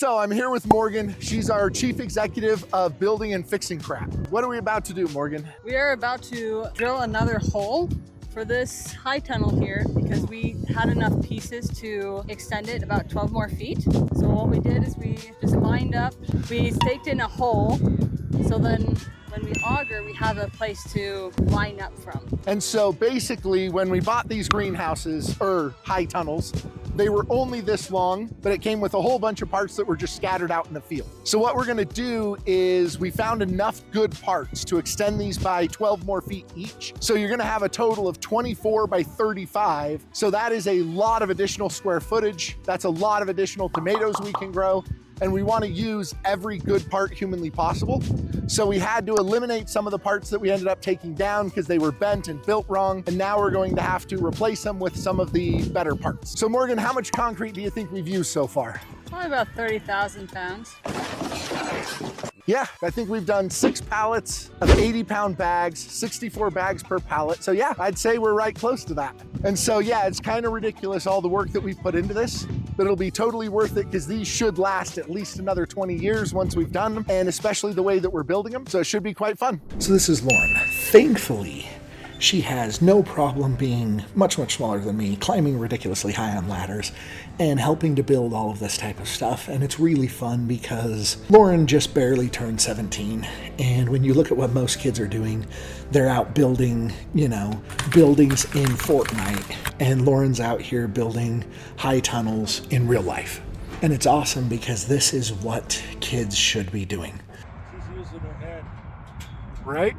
So I'm here with Morgan. She's our chief executive of building and fixing crap. What are we about to do, Morgan? We are about to drill another hole for this high tunnel here because we had enough pieces to extend it about 12 more feet. So what we did is we just lined up, we staked in a hole, so then when we auger, we have a place to line up from. And so basically when we bought these greenhouses, or high tunnels, they were only this long, but it came with a whole bunch of parts that were just scattered out in the field. So what we're gonna do is we found enough good parts to extend these by 12 more feet each. So you're gonna have a total of 24 by 35. So that is a lot of additional square footage. That's a lot of additional tomatoes we can grow. And we want to use every good part humanly possible. So we had to eliminate some of the parts that we ended up taking down because they were bent and built wrong. And now we're going to have to replace them with some of the better parts. So Morgan, how much concrete do you think we've used so far? Probably about 30,000 pounds. Yeah, I think we've done 6 pallets of 80-pound bags, 64 bags per pallet. So yeah, I'd say we're right close to that. And so yeah, it's kind of ridiculous all the work that we've put into this, but it'll be totally worth it because these should last at least another 20 years once we've done them, and especially the way that we're building them. So it should be quite fun. So this is Lauren. Thankfully, she has no problem being much, much smaller than me, climbing ridiculously high on ladders, and helping to build all of this type of stuff. And it's really fun because Lauren just barely turned 17. And when you look at what most kids are doing, they're out building, buildings in Fortnite. And Lauren's out here building high tunnels in real life. And it's awesome because this is what kids should be doing. She's using her head. Right?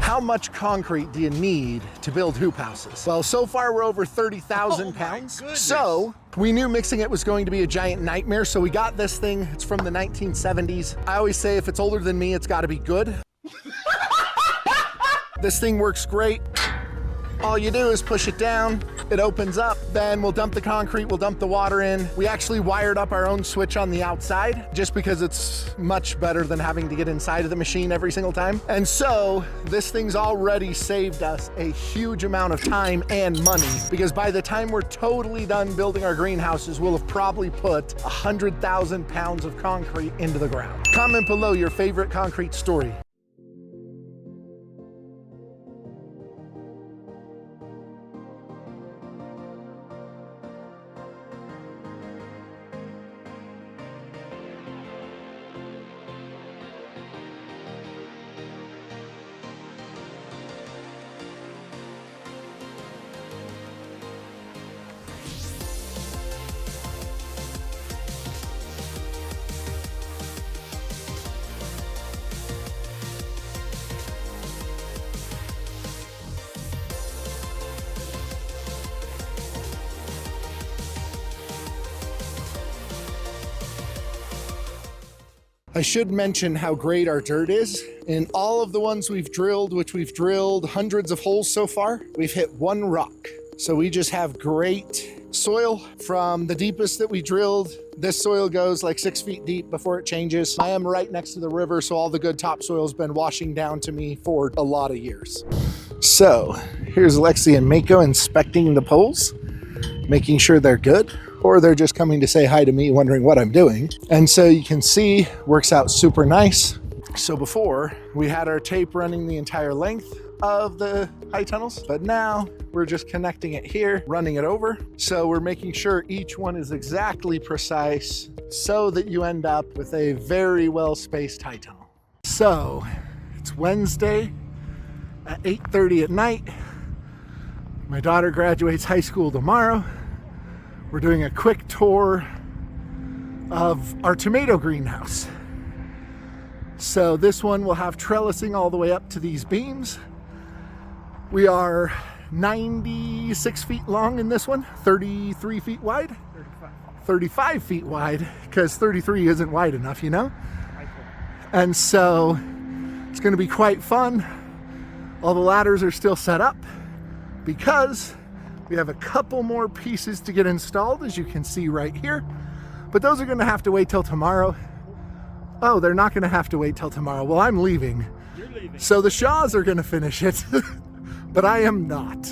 How much concrete do you need to build hoop houses? Well, so far we're over 30,000 pounds. So we knew mixing it was going to be a giant nightmare. So we got this thing. It's from the 1970s. I always say if it's older than me, it's got to be good. This thing works great. All you do is push it down, it opens up, then we'll dump the concrete, we'll dump the water in. We actually wired up our own switch on the outside just because it's much better than having to get inside of the machine every single time. And so this thing's already saved us a huge amount of time and money because by the time we're totally done building our greenhouses, we'll have probably put 100,000 pounds of concrete into the ground. Comment below your favorite concrete story. I should mention how great our dirt is. In all of the ones we've drilled, which we've drilled hundreds of holes so far, we've hit one rock. So we just have great soil from the deepest that we drilled. This soil goes like 6 feet deep before it changes. I am right next to the river, so all the good topsoil has been washing down to me for a lot of years. So here's Lexi and Mako inspecting the poles, making sure they're good, or they're just coming to say hi to me, wondering what I'm doing. And so you can see, works out super nice. So before, we had our tape running the entire length of the high tunnels, but now we're just connecting it here, running it over. So we're making sure each one is exactly precise so that you end up with a very well-spaced high tunnel. So it's Wednesday at 8:30 at night. My daughter graduates high school tomorrow. We're doing a quick tour of our tomato greenhouse. So this one will have trellising all the way up to these beams. We are 96 feet long in this one, 33 feet wide, 35 feet wide, because 33 isn't wide enough, And so it's going to be quite fun. All the ladders are still set up because we have a couple more pieces to get installed, as you can see right here. But those are going to have to wait till tomorrow. Oh, they're not going to have to wait till tomorrow. Well, I'm leaving. You're leaving. So the Shaws are going to finish it, but I am not.